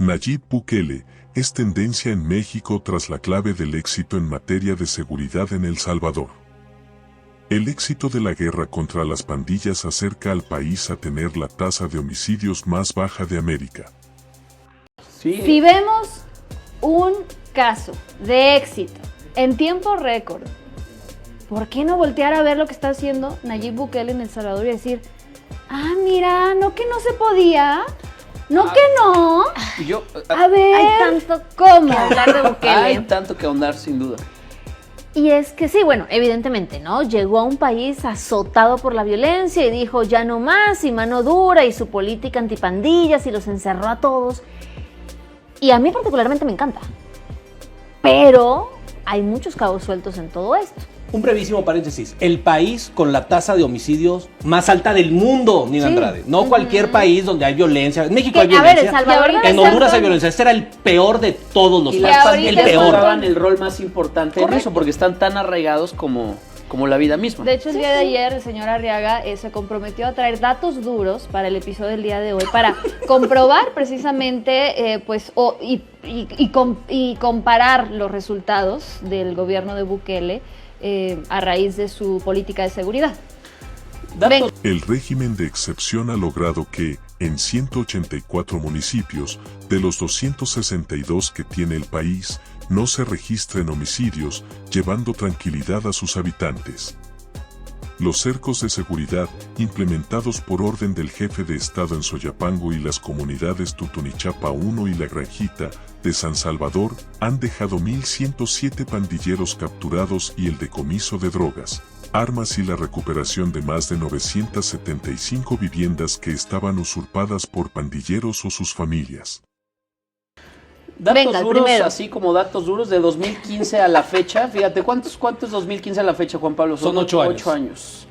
Nayib Bukele es tendencia en México tras la clave del éxito en materia de seguridad en El Salvador. El éxito de la guerra contra las pandillas acerca al país a tener la tasa de homicidios más baja de América. Sí. Si vemos un caso de éxito en tiempo récord, ¿por qué no voltear a ver lo que está haciendo Nayib Bukele en El Salvador y decir, ah, mira, no que no se podía, no que no? Yo, A ver, hay tanto ¿cómo? que hablar de Bukele. hay tanto que ahondar, sin duda. Y es que sí, bueno, evidentemente, ¿no? Llegó a un país azotado por la violencia y dijo ya no más, y mano dura, y su política antipandillas, y los encerró a todos. Y a mí particularmente me encanta. Pero hay muchos cabos sueltos en todo esto. Un brevísimo paréntesis. El país con la tasa de homicidios más alta del mundo, Nina Andrade. No cualquier país donde hay violencia. En México hay Que, a ver, violencia. El Salvador En Honduras hay violencia. Este era el peor de todos los Y países. las ahorita El pandillas peor. jugaban el rol más importante en eso, porque están tan arraigados como la vida misma. De hecho, el día de ayer el señor Arriaga se comprometió a traer datos duros para el episodio del día de hoy, para comprobar precisamente y comparar los resultados del gobierno de Bukele a raíz de su política de seguridad. Datos. El régimen de excepción ha logrado que, en 184 municipios, de los 262 que tiene el país, no se registren homicidios, llevando tranquilidad a sus habitantes. Los cercos de seguridad, implementados por orden del jefe de Estado en Soyapango y las comunidades Tutunichapa 1 y La Granjita, de San Salvador, han dejado 1.107 pandilleros capturados y el decomiso de drogas, armas y la recuperación de más de 975 viviendas que estaban usurpadas por pandilleros o sus familias. Datos Venga, el duros, primero. así como datos duros de 2015 a la fecha. Fíjate, ¿cuántos es 2015 a la fecha, Juan Pablo? Son 8 años. 8 años.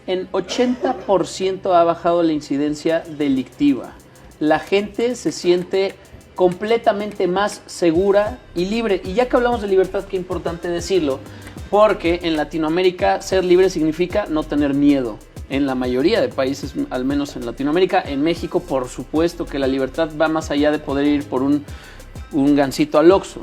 En 80% ha bajado la incidencia delictiva. La gente se siente completamente más segura y libre. Y ya que hablamos de libertad, qué importante decirlo, porque en Latinoamérica ser libre significa no tener miedo. En la mayoría de países, al menos en Latinoamérica, en México, por supuesto que la libertad va más allá de poder ir por un gansito al Oxxo.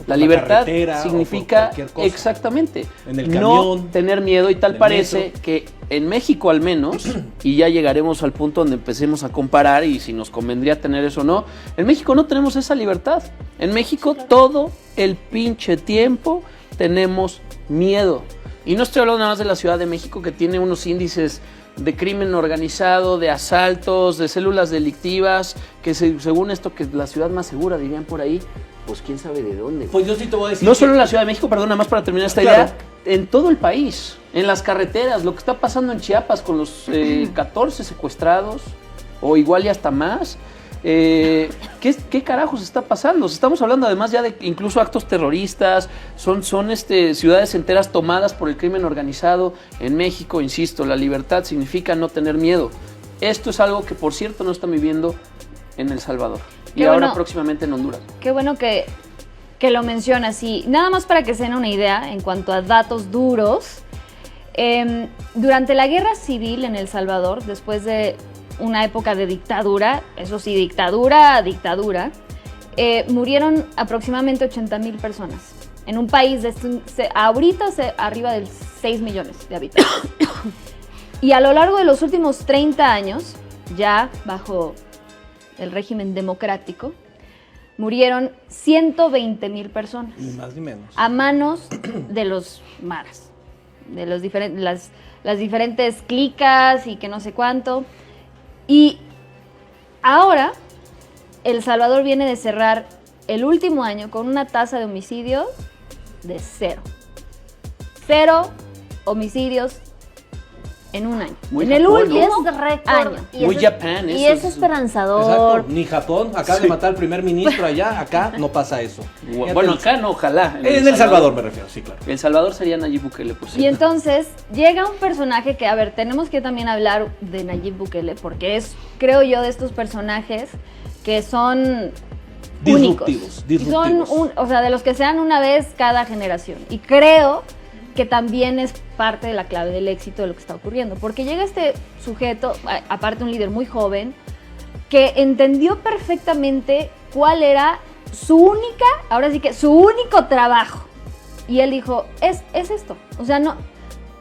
La la libertad carretera o por significa cualquier cosa. exactamente En el no camión, tener miedo, y tal en el parece metro. que en México al menos, y ya llegaremos al punto donde empecemos a comparar y si nos convendría tener eso o no, en México no tenemos esa libertad. En México todo el pinche tiempo tenemos miedo. Y no estoy hablando nada más de la Ciudad de México, que tiene unos índices de crimen organizado, de asaltos, de células delictivas, que según esto que es la ciudad más segura, dirían por ahí, pues quién sabe de dónde. Pues yo sí te voy a decir. No que- solo en la Ciudad de México, perdón, nada más para terminar esta Claro. idea, en todo el país, en las carreteras, lo que está pasando en Chiapas con los 14 secuestrados, o igual y hasta más. ¿Qué carajos está pasando? Estamos hablando además ya de incluso actos terroristas, son ciudades enteras tomadas por el crimen organizado. En México, insisto, la libertad significa no tener miedo. Esto es algo que, por cierto, no están viviendo en El Salvador. Y Qué ahora bueno. próximamente en Honduras. Qué bueno que lo mencionas. Y nada más para que se den una idea en cuanto a datos duros, durante la guerra civil en El Salvador, después de una época de dictadura, eso sí, dictadura, murieron aproximadamente 80,000 personas. En un país ahorita arriba de 6 millones de habitantes. Y a lo largo de los últimos 30 años, ya bajo el régimen democrático, murieron 120,000 personas Ni más ni menos. a manos de los maras, de los las diferentes clicas y que no sé cuánto. Y ahora El Salvador viene de cerrar el último año con una tasa de homicidio de 0. 0 homicidios en un año. Muy en el Japón, último ¿no? Es récord. año. Y Muy es- Japan, Y eso es es- esperanzador. Exacto. Ni Japón, acaba Sí. de matar al primer ministro allá, acá no pasa eso. Bueno, acá no, ojalá. En El Salvador me refiero, sí, claro. El Salvador sería Nayib Bukele, por Y cierto. entonces llega un personaje que, a ver, tenemos que también hablar de Nayib Bukele, porque es, creo yo, de estos personajes que son Disruptivos, únicos. Y disruptivos. son, o sea, de los que se dan una vez cada generación. Y creo que también es parte de la clave del éxito de lo que está ocurriendo. Porque llega este sujeto, aparte un líder muy joven, que entendió perfectamente cuál era su única, ahora sí que su único trabajo. Y él dijo, es esto. O sea, no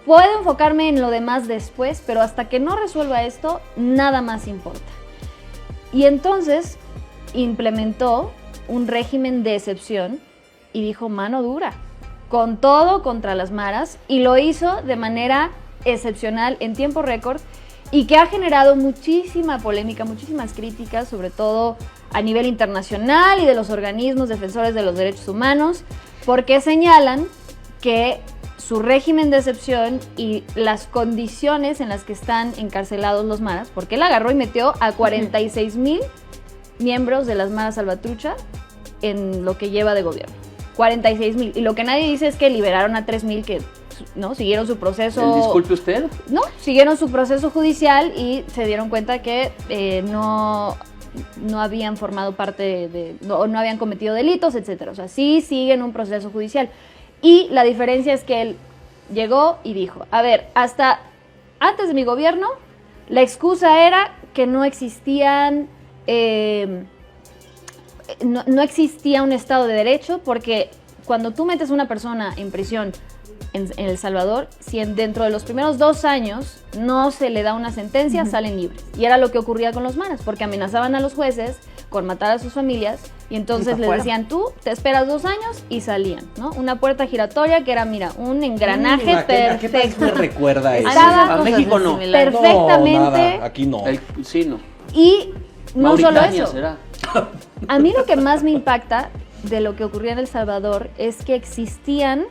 puedo enfocarme en lo demás después, pero hasta que no resuelva esto, nada más importa. Y entonces implementó un régimen de excepción y dijo mano dura, con todo contra las maras, y lo hizo de manera excepcional en tiempo récord y que ha generado muchísima polémica, muchísimas críticas, sobre todo a nivel internacional y de los organismos defensores de los derechos humanos, porque señalan que su régimen de excepción y las condiciones en las que están encarcelados los maras, porque él agarró y metió a 46,000 miembros de las maras salvatrucha en lo que lleva de gobierno. 46,000. Y lo que nadie dice es que liberaron a 3,000 que no siguieron su proceso. Disculpe usted. No, siguieron su proceso judicial y se dieron cuenta que no habían formado parte de, no habían cometido delitos, etcétera. O sea, sí siguen un proceso judicial. Y la diferencia es que él llegó y dijo, a ver, hasta antes de mi gobierno, la excusa era que no existían, no existía un Estado de Derecho, porque cuando tú metes a una persona en prisión en El Salvador, si dentro de los primeros 2 años no se le da una sentencia, salen libres. Y era lo que ocurría con los maras, porque amenazaban a los jueces con matar a sus familias, y entonces les decían, tú te esperas 2 años y salían, ¿no? Una puerta giratoria que era, mira, un engranaje perfecto. ¿A qué país me recuerda eso? Estaba a México no. perfectamente. No, nada, aquí no. Sí, no. Y no solo Mauritania eso. será. A mí lo que más me impacta de lo que ocurría en El Salvador es que existían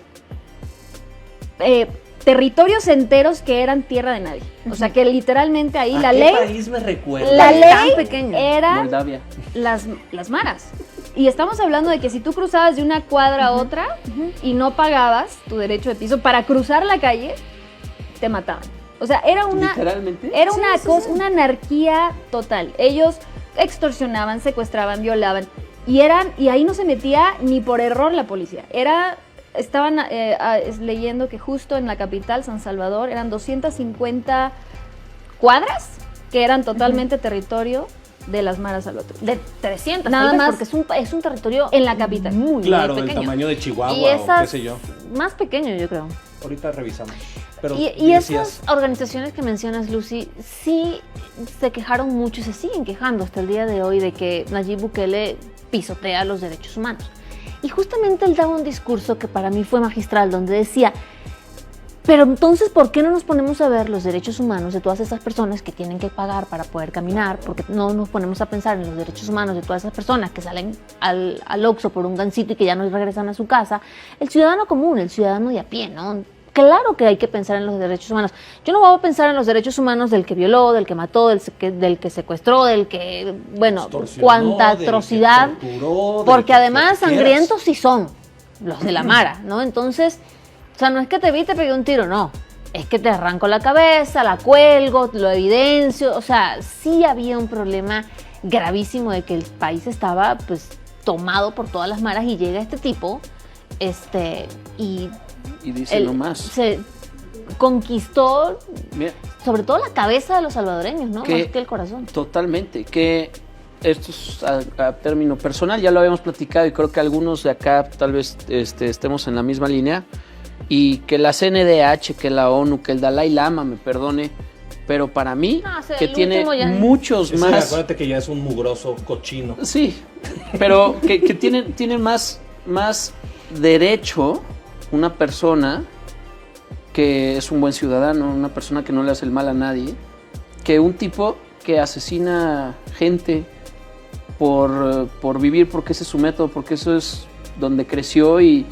territorios enteros que eran tierra de nadie. O sea, que literalmente ahí la ley... ¿A qué país me recuerda? La Tan ley pequeño. era Moldavia. las maras. Y estamos hablando de que si tú cruzabas de una cuadra a otra y no pagabas tu derecho de piso para cruzar la calle, te mataban. O sea, era una... ¿Literalmente? Era una cosa, una anarquía total. Ellos extorsionaban, secuestraban, violaban. Y ahí no se metía ni por error la policía. Estaban leyendo que justo en la capital, San Salvador, eran 250 cuadras que eran totalmente territorio de las maras salvatruchas. De 300, Nada tal vez, más porque es un territorio en la capital. muy, Claro, muy del pequeño. tamaño de Chihuahua Y o esas, qué sé yo. más pequeño, yo creo. Ahorita revisamos. Pero Y decías, esas organizaciones que mencionas, Lucy, sí se quejaron mucho y se siguen quejando hasta el día de hoy de que Nayib Bukele pisotea los derechos humanos. Y justamente él daba un discurso que para mí fue magistral, donde decía, pero entonces, ¿por qué no nos ponemos a ver los derechos humanos de todas esas personas que tienen que pagar para poder caminar? Porque no nos ponemos a pensar en los derechos humanos de todas esas personas que salen al Oxxo por un gansito y que ya no regresan a su casa. El ciudadano común, el ciudadano de a pie, ¿no? Claro que hay que pensar en los derechos humanos. Yo no voy a pensar en los derechos humanos del que violó, del que mató, del que secuestró, del que, bueno, extorsionó, cuánta del que atrocidad. torturó, del Porque que además quieras. sangrientos sí son los de la Mara, ¿no? Entonces, o sea, no es que te vi y te pegué un tiro, no. Es que te arranco la cabeza, la cuelgo, lo evidencio. O sea, sí había un problema gravísimo de que el país estaba, pues, tomado por todas las maras, y llega este tipo, Y dice él nomás. se conquistó Mira, sobre todo la cabeza de los salvadoreños, ¿no? Que- Más que el corazón. totalmente. Que esto es a término personal, ya lo habíamos platicado y creo que algunos de acá tal vez estemos en la misma línea. Y que la CNDH, que la ONU, que el Dalai Lama, me perdone, pero para mí, No, que el tiene último ya- muchos ese, más... acuérdate que ya es un mugroso cochino. Sí, pero que tienen más derecho una persona que es un buen ciudadano, una persona que no le hace el mal a nadie, que un tipo que asesina gente por vivir, porque ese es su método, porque eso es donde creció y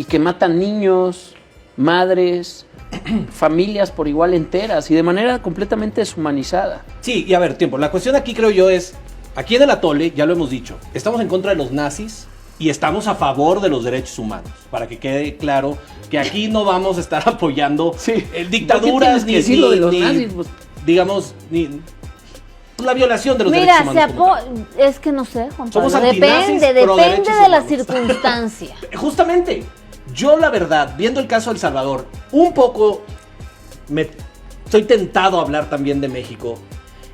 que mata niños, madres, familias por igual enteras y de manera completamente deshumanizada. Sí, y a ver, tiempo. La cuestión aquí creo yo es, aquí en el Atole, ya lo hemos dicho, estamos en contra de los nazis y estamos a favor de los derechos humanos. Para que quede claro que aquí no vamos a estar apoyando dictaduras ¿Por qué tienes que decir lo de los nazis? Pues, digamos, ni la violación de los Mira, derechos humanos. como tal. es que no sé, Juan Somos Pablo, antinazis, depende pro derechos de la humanos. circunstancia. Justamente, yo la verdad, viendo el caso de El Salvador, un poco estoy tentado a hablar también de México.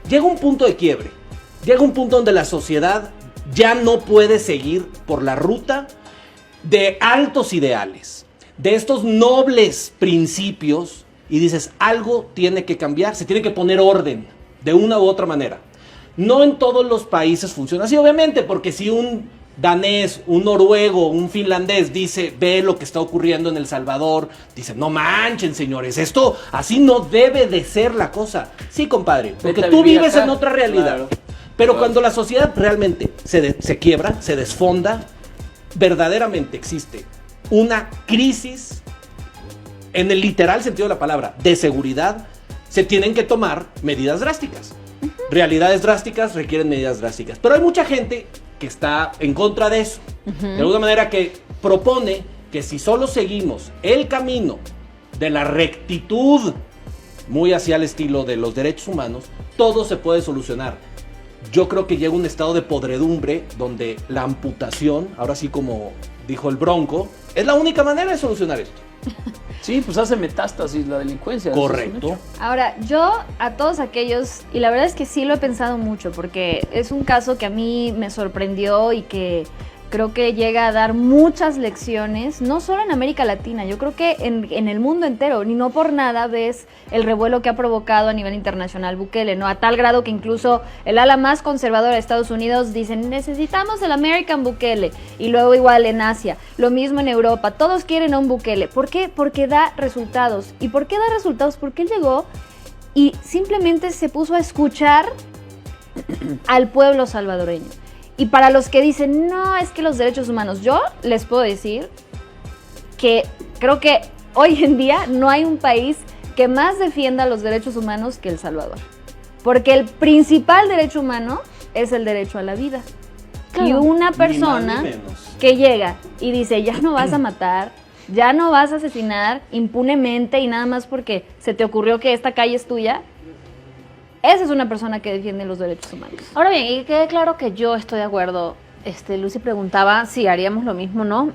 Llega un punto de quiebre, llega un punto donde la sociedad ya no puede seguir por la ruta de altos ideales, de estos nobles principios, y dices, algo tiene que cambiar, se tiene que poner orden de una u otra manera. No en todos los países funciona así, obviamente, porque si un danés, un noruego, un finlandés dice, ve lo que está ocurriendo en El Salvador, dice, no manchen, señores, esto así no debe de ser la cosa. Sí, compadre, porque Vete a tú vivir vives acá. en otra realidad. Claro. Pero cuando la sociedad realmente se quiebra, se desfonda, verdaderamente existe una crisis, en el literal sentido de la palabra, de seguridad, se tienen que tomar medidas drásticas. Realidades drásticas requieren medidas drásticas. Pero hay mucha gente que está en contra de eso. De alguna manera que propone que si solo seguimos el camino de la rectitud, muy hacia el estilo de los derechos humanos, todo se puede solucionar. Yo creo que llega un estado de podredumbre donde la amputación, ahora sí como dijo el Bronco, es la única manera de solucionar esto. Sí, pues hace metástasis la delincuencia. eso es un Correcto. hecho. Ahora, yo a todos aquellos, y la verdad es que sí lo he pensado mucho, porque es un caso que a mí me sorprendió y que creo que llega a dar muchas lecciones, no solo en América Latina, yo creo que en el mundo entero, ni no por nada ves el revuelo que ha provocado a nivel internacional Bukele, ¿no? A tal grado que incluso el ala más conservadora de Estados Unidos dicen, necesitamos el American Bukele, y luego igual en Asia, lo mismo en Europa, todos quieren a un Bukele. ¿Por qué? Porque da resultados. ¿Y por qué da resultados? Porque él llegó y simplemente se puso a escuchar al pueblo salvadoreño. Y para los que dicen, no, es que los derechos humanos, yo les puedo decir que creo que hoy en día no hay un país que más defienda los derechos humanos que El Salvador. Porque el principal derecho humano es el derecho a la vida. Claro. Y una Ni persona más ni menos. que llega y dice, ya no vas a matar, ya no vas a asesinar impunemente y nada más porque se te ocurrió que esta calle es tuya, esa es una persona que defiende los derechos humanos. Ahora bien, y que quede claro que yo estoy de acuerdo. Lucy preguntaba si haríamos lo mismo, ¿no?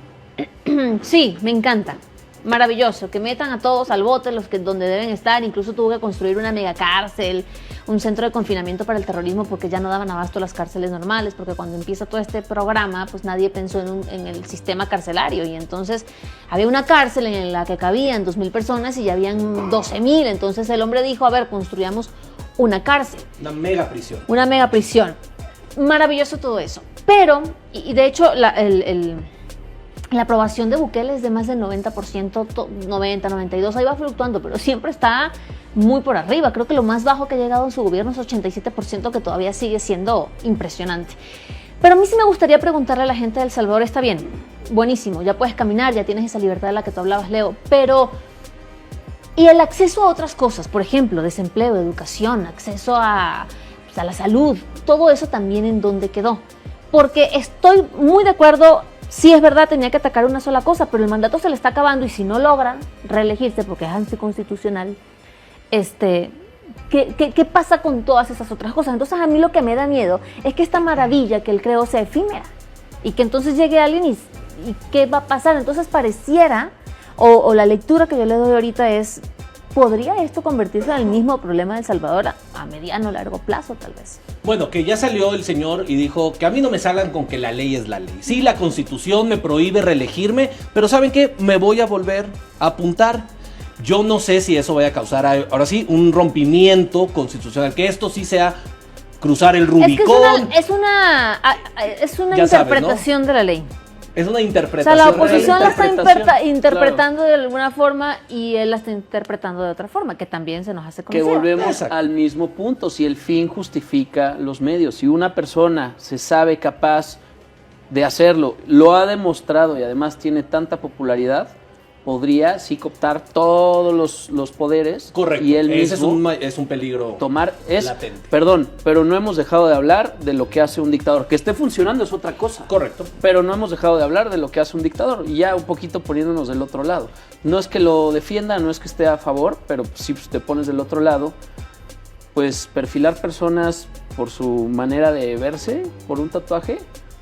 Sí, me encanta. Maravilloso, que metan a todos al bote, donde deben estar. Incluso tuvo que construir una mega cárcel, un centro de confinamiento para el terrorismo, porque ya no daban abasto las cárceles normales, porque cuando empieza todo este programa, pues nadie pensó en el sistema carcelario, y entonces había una cárcel en la que cabían 2,000 personas y ya habían 12,000, entonces el hombre dijo, a ver, construyamos una cárcel. Una mega prisión. Una mega prisión. Maravilloso todo eso. Pero, y de hecho, la aprobación de Bukele es de más del 90%, 90, 92, ahí va fluctuando, pero siempre está muy por arriba. Creo que lo más bajo que ha llegado en su gobierno es 87%, que todavía sigue siendo impresionante. Pero a mí sí me gustaría preguntarle a la gente de El Salvador, está bien, buenísimo, ya puedes caminar, ya tienes esa libertad de la que tú hablabas, Leo, pero y el acceso a otras cosas, por ejemplo, desempleo, educación, acceso a la salud, todo eso también en dónde quedó. Porque estoy muy de acuerdo, sí es verdad, tenía que atacar una sola cosa, pero el mandato se le está acabando y si no logran reelegirse porque es anticonstitucional, ¿qué pasa con todas esas otras cosas? Entonces a mí lo que me da miedo es que esta maravilla que él creó sea efímera y que entonces llegue alguien y ¿qué va a pasar? Entonces pareciera, o la lectura que yo le doy ahorita es, ¿podría esto convertirse en el mismo problema de El Salvador a mediano o largo plazo tal vez? Bueno, que ya salió el señor y dijo que a mí no me salgan con que la ley es la ley. Sí, la Constitución me prohíbe reelegirme, pero ¿saben qué? Me voy a volver a apuntar. Yo no sé si eso vaya a causar, ahora sí, un rompimiento constitucional, que esto sí sea cruzar el Rubicón. Es una Ya sabes, interpretación de la ley. Es una O sea, interpretación. la oposición la está Interpretación, interpretando de alguna forma y él la está interpretando de otra forma, que también se nos hace Que conocido. volvemos Exacto. al mismo punto, si el fin justifica los medios, si una persona se sabe capaz de hacerlo, lo ha demostrado y además tiene tanta popularidad, podría sí cooptar todos los poderes. Correcto. Y él Ese mismo es un peligro tomar latente. Perdón, pero no hemos dejado de hablar de lo que hace un dictador. Que esté funcionando es otra cosa. Correcto. Pero no hemos dejado de hablar de lo que hace un dictador. Y ya un poquito poniéndonos del otro lado. No es que lo defienda, no es que esté a favor, pero si te pones del otro lado, pues perfilar personas por su manera de verse, por un tatuaje,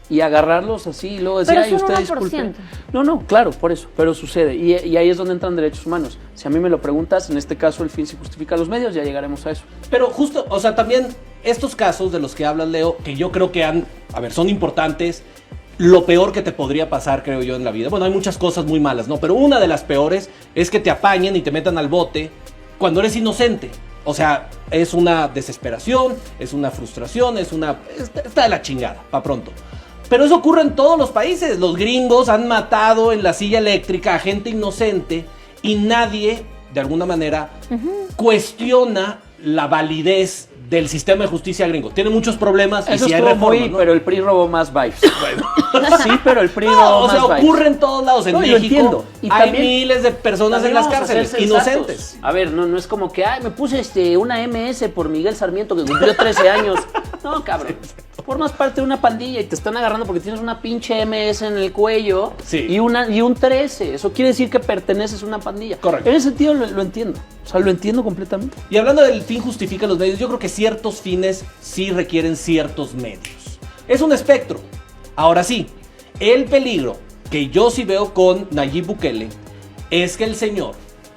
y agarrarlos así y luego decir, Pero ay, es un usted 1%. disculpe. No, claro, por eso, pero sucede. Y ahí es donde entran derechos humanos. Si a mí me lo preguntas, en este caso el fin sí justifica los medios, ya llegaremos a eso. Pero justo, o sea, también estos casos de los que hablas, Leo, que yo creo que son importantes. Lo peor que te podría pasar, creo yo, en la vida. Bueno, hay muchas cosas muy malas, ¿no? Pero una de las peores es que te apañen y te metan al bote cuando eres inocente. O sea, es una desesperación, es una frustración, está de la chingada, pa' pronto. Pero eso ocurre en todos los países. Los gringos han matado en la silla eléctrica a gente inocente y nadie, de alguna manera, cuestiona la validez del sistema de justicia gringo. Tiene muchos problemas. Eso y si hay estuvo reformas, ¿no? pero el PRI robó más vibes. Bueno. Sí, pero el PRI robó No, o más sea, vibes. ocurre en todos lados. En No, yo México entiendo. Y hay también- miles de personas en También las vamos a ser cárceles, sensatos. inocentes. A ver, no es como que, me puse una MS por Miguel Sarmiento que cumplió 13 años. No, cabrón. Formas parte de una pandilla y te están agarrando porque tienes una pinche MS en el cuello Sí. y un 13. Eso quiere decir que perteneces a una pandilla. Correcto. En ese sentido lo entiendo. O sea, lo entiendo completamente. Y hablando del fin justifica los medios, yo creo que ciertos fines sí requieren ciertos medios. Es un espectro. Ahora sí, el peligro que yo sí veo con Nayib Bukele es que el señor,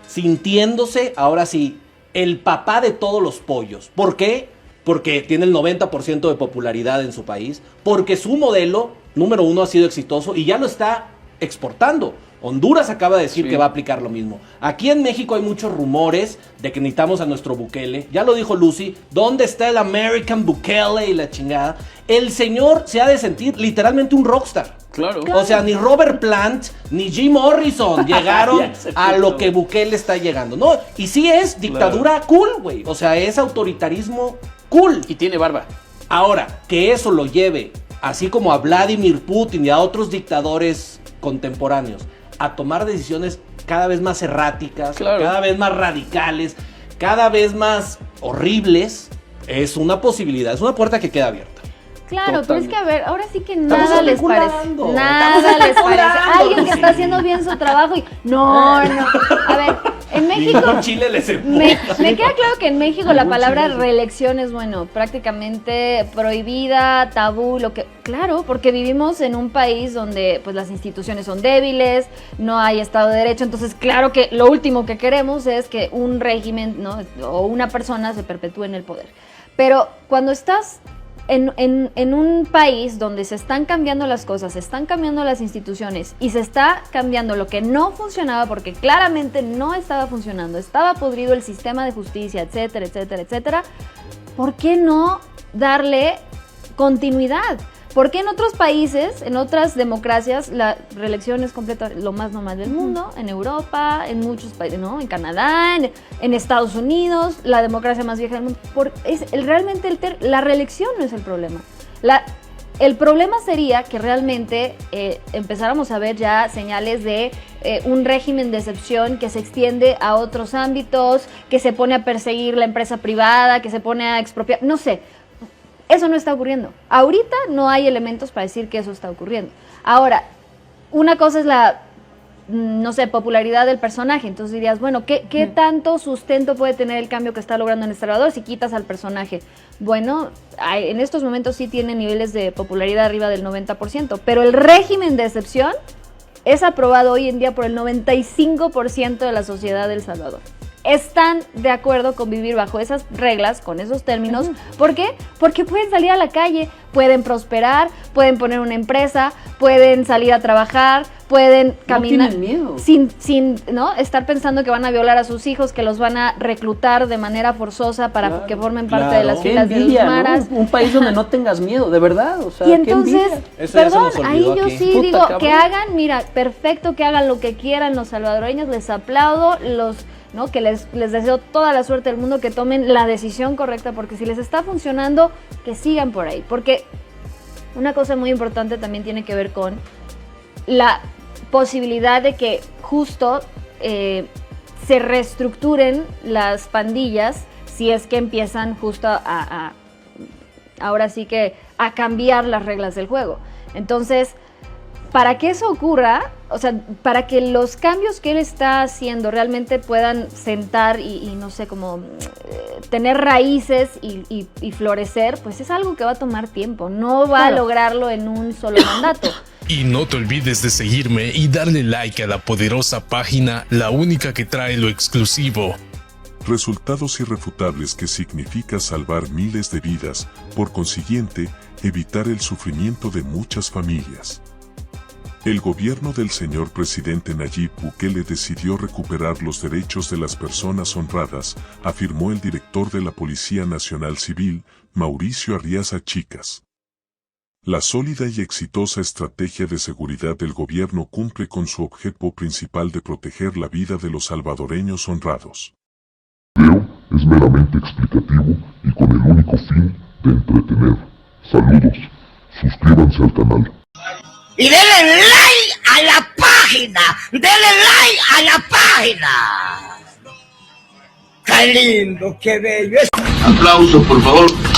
sintiéndose ahora sí el papá de todos los pollos. ¿Por qué? Porque tiene el 90% de popularidad en su país, porque su modelo número 1 ha sido exitoso y ya lo está exportando. Honduras acaba de decir Sí. que va a aplicar lo mismo. Aquí en México hay muchos rumores de que necesitamos a nuestro Bukele. Ya lo dijo Lucy. ¿Dónde está el American Bukele y la chingada? El señor se ha de sentir literalmente un rockstar. Claro. O sea, ni Robert Plant ni Jim Morrison llegaron Ya, ese a punto, lo que Bukele está llegando. No, y sí es dictadura cool, güey. O sea, es autoritarismo cool. Y tiene barba. Ahora, que eso lo lleve, así como a Vladimir Putin y a otros dictadores contemporáneos, a tomar decisiones cada vez más erráticas, Claro. cada vez más radicales, cada vez más horribles, es una posibilidad, es una puerta que queda abierta. Claro, pero es que a ver, ahora sí que Estamos nada les parece. especulando. Nada Estamos les parece. especulando, Alguien que está sí. haciendo bien su trabajo y. No. A ver, en México. Ningún chile les Me empuja. queda claro que en México la palabra reelección es, bueno, prácticamente prohibida, tabú, lo que... Claro, porque vivimos en un país donde pues las instituciones son débiles, no hay Estado de Derecho, entonces claro que lo último que queremos es que un régimen, ¿no?, o una persona se perpetúe en el poder. Pero cuando estás en un país donde se están cambiando las cosas, se están cambiando las instituciones y se está cambiando lo que no funcionaba porque claramente no estaba funcionando, estaba podrido el sistema de justicia, etcétera, etcétera, etcétera, ¿por qué no darle continuidad? ¿Por qué en otros países, en otras democracias, la reelección es completa, lo más normal del mundo? En Europa, en muchos países, ¿no? En Canadá, en Estados Unidos, la democracia más vieja del mundo. Realmente la reelección no es el problema. El problema sería que realmente empezáramos a ver ya señales de un régimen de excepción que se extiende a otros ámbitos, que se pone a perseguir la empresa privada, que se pone a expropiar, no sé. Eso no está ocurriendo. Ahorita no hay elementos para decir que eso está ocurriendo. Ahora, una cosa es la, no sé, popularidad del personaje. Entonces dirías, bueno, ¿qué tanto sustento puede tener el cambio que está logrando en El Salvador si quitas al personaje? Bueno, en estos momentos sí tiene niveles de popularidad arriba del 90%, pero el régimen de excepción es aprobado hoy en día por el 95% de la sociedad de El Salvador. Están de acuerdo con vivir bajo esas reglas, con esos términos. ¿Por qué? Porque pueden salir a la calle, pueden prosperar, pueden poner una empresa, pueden salir a trabajar, pueden caminar tienen miedo. sin ¿no?, estar pensando que van a violar a sus hijos, que los van a reclutar de manera forzosa para Claro, que formen parte claro. de las Qué filas de los envidia, ¿no? maras. Un país donde no tengas miedo, de verdad. O sea, Y qué entonces, envidia. Eso ya se perdón, nos ahí olvidó yo aquí. sí Puta, digo, cabrón. que hagan, mira, perfecto, que hagan lo que quieran los salvadoreños, les aplaudo, ¿no?, que les deseo toda la suerte del mundo, que tomen la decisión correcta, porque si les está funcionando, que sigan por ahí. Porque una cosa muy importante también tiene que ver con la posibilidad de que justo se reestructuren las pandillas si es que empiezan justo ahora sí que a cambiar las reglas del juego. Entonces, para que eso ocurra, o sea, para que los cambios que él está haciendo realmente puedan sentar y no sé, como tener raíces y florecer, pues es algo que va a tomar tiempo. No va a lograrlo en un solo mandato. Y no te olvides de seguirme y darle like a la poderosa página, la única que trae lo exclusivo. resultados irrefutables que significa salvar miles de vidas, por consiguiente, evitar el sufrimiento de muchas familias. El gobierno del señor presidente Nayib Bukele decidió recuperar los derechos de las personas honradas, afirmó el director de la Policía Nacional Civil, Mauricio Arriaza Chicas. La sólida y exitosa estrategia de seguridad del gobierno cumple con su objetivo principal de proteger la vida de los salvadoreños honrados. El video es meramente explicativo y con el único fin de entretener. Saludos, suscríbanse al canal. Y denle like a la página, denle like a la página. ¡Qué lindo, qué bello! Aplausos, por favor.